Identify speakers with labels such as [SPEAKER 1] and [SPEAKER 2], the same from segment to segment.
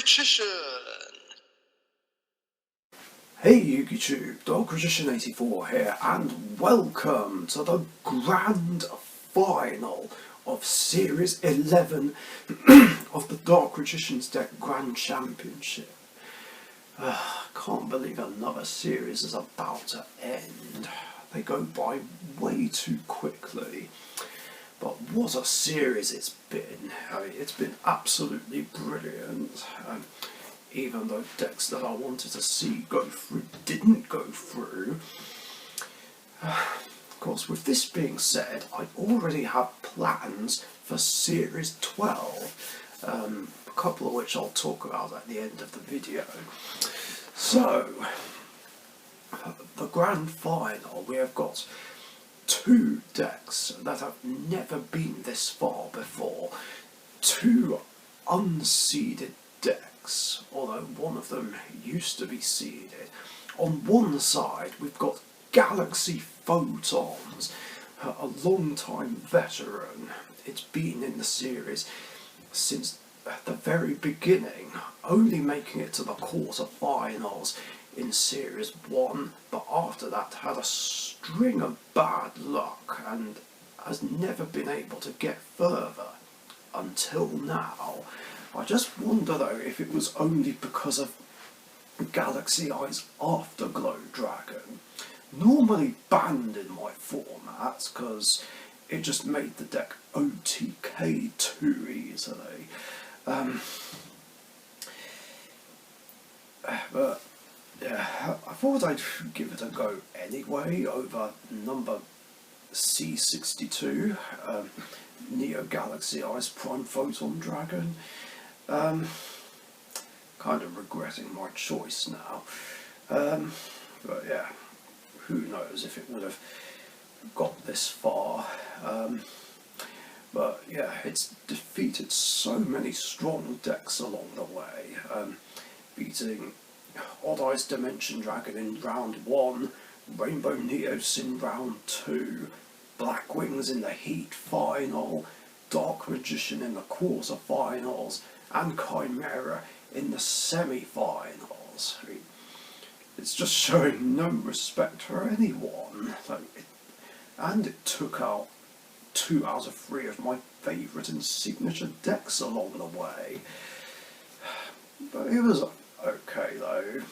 [SPEAKER 1] Richician!
[SPEAKER 2] Hey YouTube, Richician 84 here, and welcome to the grand final of Series 11 of the Dark Richician's Deck Grand Championship. Can't believe another series is about to end. They go by way too quickly. But what a series it's been. I mean, it's been absolutely brilliant. Even though decks that I wanted to see go through didn't go through. Of course, with this being said, I already have plans for Series 12, a couple of which I'll talk about at the end of the video. So, the grand final, we have got two decks that have never been this far before, two unseeded decks, although one of them used to be seeded. On one side we've got Galaxy Photons, a long-time veteran. It's been in the series since the very beginning, only making it to the quarter-finals in Series 1, but after that had a string of bad luck and has never been able to get further until now. I just wonder though if it was only because of Galaxy Eye's Afterglow Dragon, normally banned in my formats because it just made the deck OTK too easily. But yeah, I thought I'd give it a go anyway over number C62, Neo Galaxy Eyes Prime Photon Dragon. Kind of regretting my choice now. But yeah, who knows if it would have got this far. But yeah, it's defeated so many strong decks along the way, beating Odd Eyes Dimension Dragon in round 1, Rainbow Neos in round 2, Black Wings in the Heat final, Dark Magician in the quarter-finals, and Chimera in the semi-finals. I mean, it's just showing no respect for anyone. And it took out 2 out of 3 of my favourite and signature decks along the way. But it was okay though.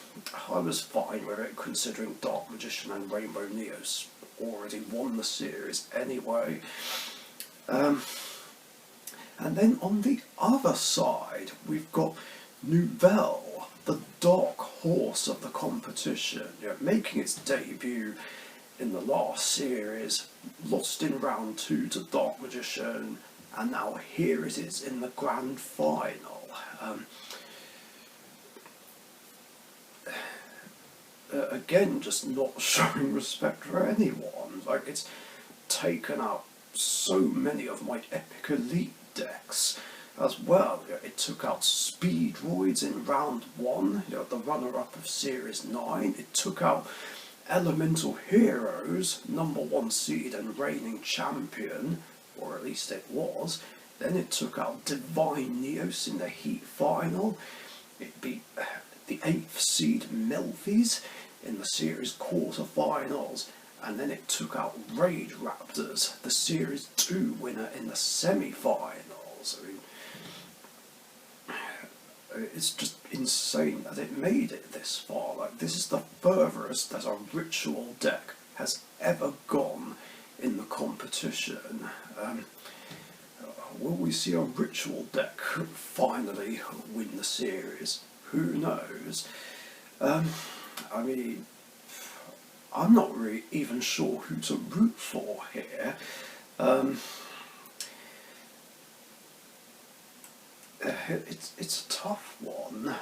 [SPEAKER 2] I was fine with it considering Dark Magician and Rainbow Neos already won the series anyway. And then on the other side we've got Nouvelles, the dark horse of the competition, making its debut in the last series, lost in round 2 to Dark Magician, and now here it is in the grand final. Again, just not showing respect for anyone. Like, it's taken out so many of my epic elite decks as well. It took out Speedroids in round 1, the runner-up of Series 9. It took out Elemental Heroes, number 1 seed and reigning champion, or at least it was. Then it took out Divine Neos in the Heat final. It beat the 8th seed Melfi's in the series quarter-finals, and then it took out Raid Raptors, the Series 2 winner, in the semi-finals. I mean, it's just insane that it made it this far. Like, this is the furthest that a ritual deck has ever gone in the competition. Will we see a ritual deck finally win the series? Who knows? I mean, I'm not really even sure who to root for here. It's a tough one.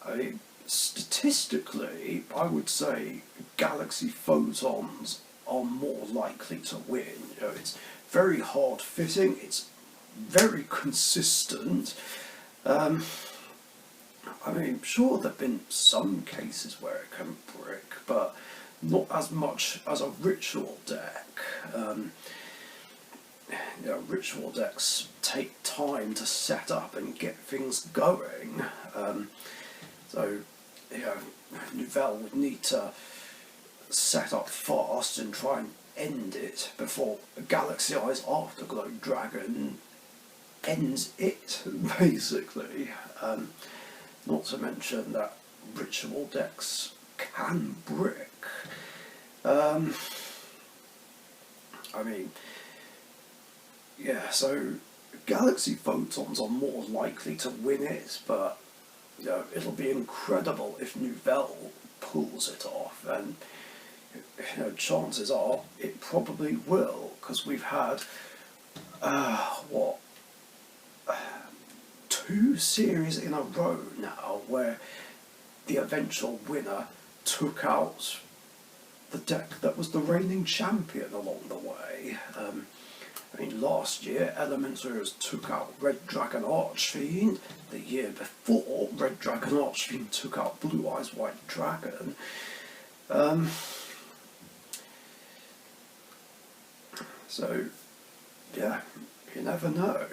[SPEAKER 2] I mean, statistically, I would say Galaxy Photons are more likely to win. It's very hard fitting. It's very consistent. I mean, sure, there have been some cases where it can brick, but not as much as a ritual deck. Ritual decks take time to set up and get things going. So, Nouvelles would need to set up fast and try and end it before Galaxy Eyes Afterglow Dragon ends it, basically. Not to mention that ritual decks can brick. So Galaxy Photons are more likely to win it, but it'll be incredible if Nouvelles pulls it off, and chances are it probably will, because we've had two series in a row now where the eventual winner took out the deck that was the reigning champion along the way. Last year, Elementers took out Red Dragon Archfiend. The year before, Red Dragon Archfiend took out Blue Eyes White Dragon. So, yeah, you never know.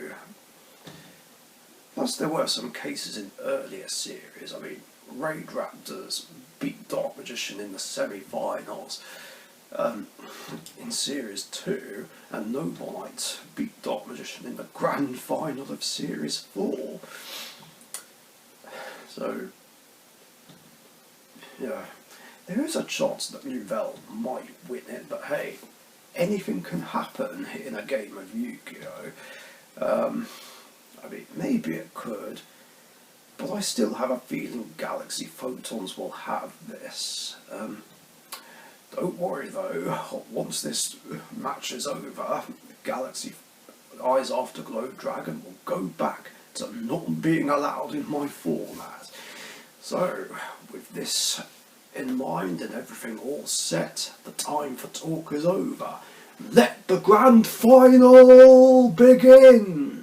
[SPEAKER 2] Plus, there were some cases in earlier series. Raid Raptors beat Dark Magician in the semi-finals in Series 2, and Nouvelles beat Dark Magician in the grand final of Series 4. So, yeah, there is a chance that Nouvelles might win it, but hey, anything can happen in a game of Yu-Gi-Oh! Maybe it could, but I still have a feeling Galaxy Photons will have this. Don't worry though, once this match is over, Galaxy Eyes Afterglow Dragon will go back to not being allowed in my format. So, with this in mind and everything all set, the time for talk is over. Let the grand final begin!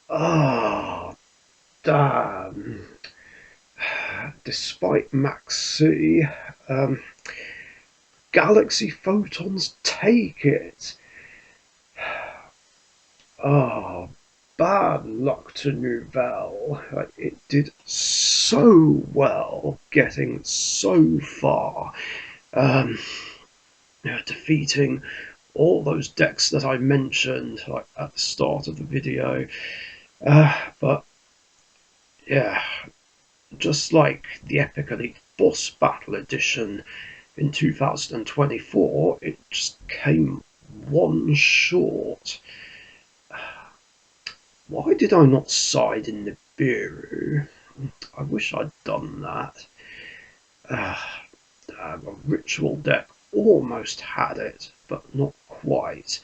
[SPEAKER 2] Ah, damn. Despite Max C, um, Galaxy Photons take it. Ah, bad luck to Nouvelles. It did so well getting so far, um, defeating all those decks that I mentioned like at the start of the video. But yeah, just like the Epic Elite Boss Battle Edition in 2024, it just came one short. Why did I not side in Nibiru? I wish I'd done that. Uh, a ritual deck almost had it, but not quite.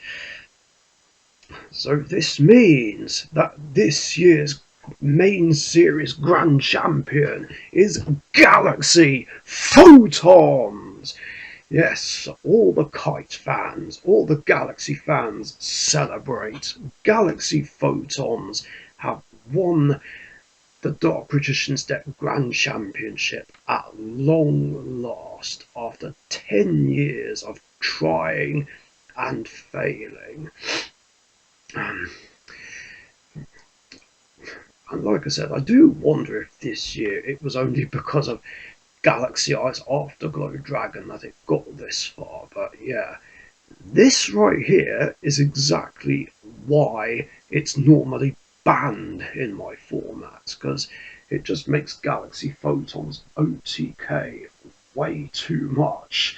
[SPEAKER 2] So this means that this year's main series grand champion is Galaxy Photons. Yes, all the Kite fans, all the Galaxy fans celebrate. Galaxy Photons have won the Dark Richician's Deck Grand Championship at long last after 10 years of trying and failing. And like I said, I do wonder if this year it was only because of Galaxy Eyes Afterglow Dragon that it got this far, but yeah. This right here is exactly why it's normally banned in my format, because it just makes Galaxy Photons OTK way too much.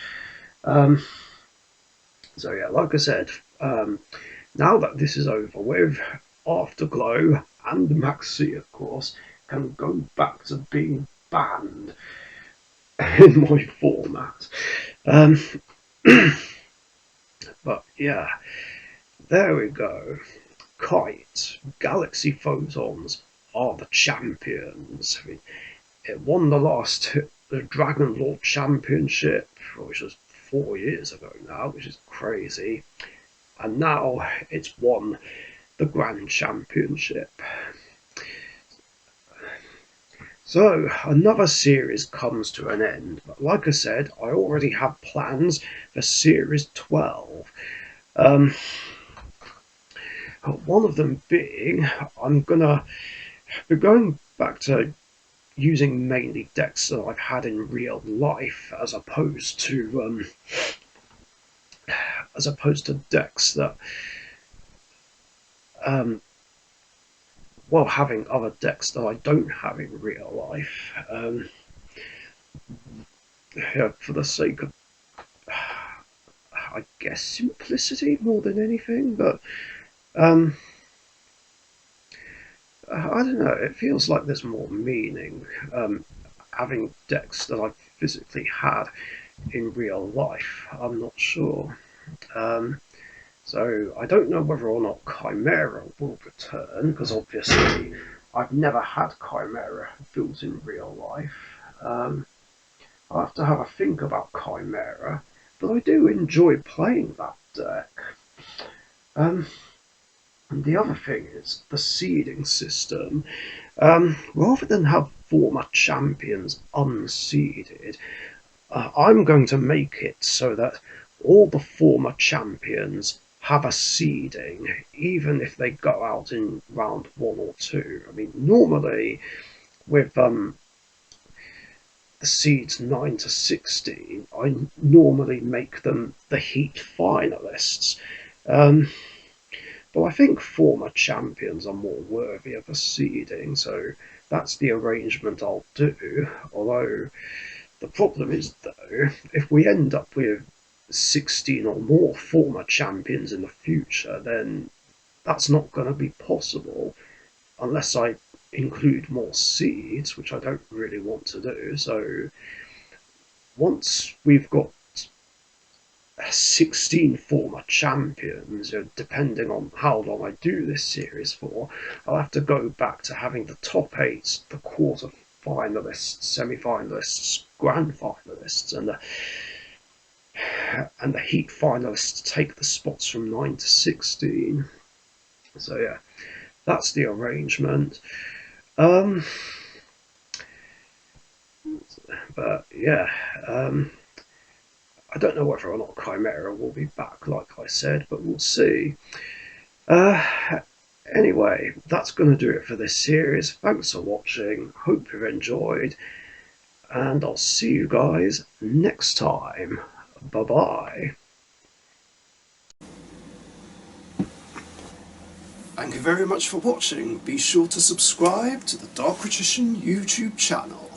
[SPEAKER 2] So yeah, like I said, now that this is over with, Afterglow and Maxi, of course, can go back to being banned in my format. But yeah, there we go. Kite, Galaxy Photons are the champions. I mean, it won the Dragon Lord Championship, which was 4 years ago now, which is crazy. And now it's won the Grand Championship. So another series comes to an end, but like I said, I already have plans for Series 12. One of them being, I'm gonna be going back to using mainly decks that I've had in real life, as opposed to decks that, having other decks that I don't have in real life. Yeah, for the sake of, I guess, simplicity more than anything, but I don't know, it feels like there's more meaning having decks that I've physically had in real life. I'm not sure. So I don't know whether or not Chimera will return, because obviously I've never had Chimera built in real life. I'll have to have a think about Chimera, but I do enjoy playing that deck. And the other thing is the seeding system. Rather than have former champions unseeded, I'm going to make it so that all the former champions have a seeding, even if they go out in round 1 or 2. I mean, normally with the seeds 9 to 16, I normally make them the Heat finalists. But I think former champions are more worthy of a seeding, so that's the arrangement I'll do. Although the problem is, though, if we end up with 16 or more former champions in the future, then that's not going to be possible unless I include more seeds, which I don't really want to do. So once we've got 16 former champions, depending on how long I do this series for, I'll have to go back to having the top 8, the quarter finalists, semi-finalists, grand finalists, and the Heat finalists take the spots from 9 to 16. So yeah, that's the arrangement. Um, but yeah, I don't know whether or not Chimera will be back, like I said, but we'll see. Uh, anyway, that's going to do it for this series. Thanks for watching. Hope you've enjoyed, and I'll see you guys next time. Bye bye. Thank you very much for watching. Be sure to subscribe to the Richician YouTube channel.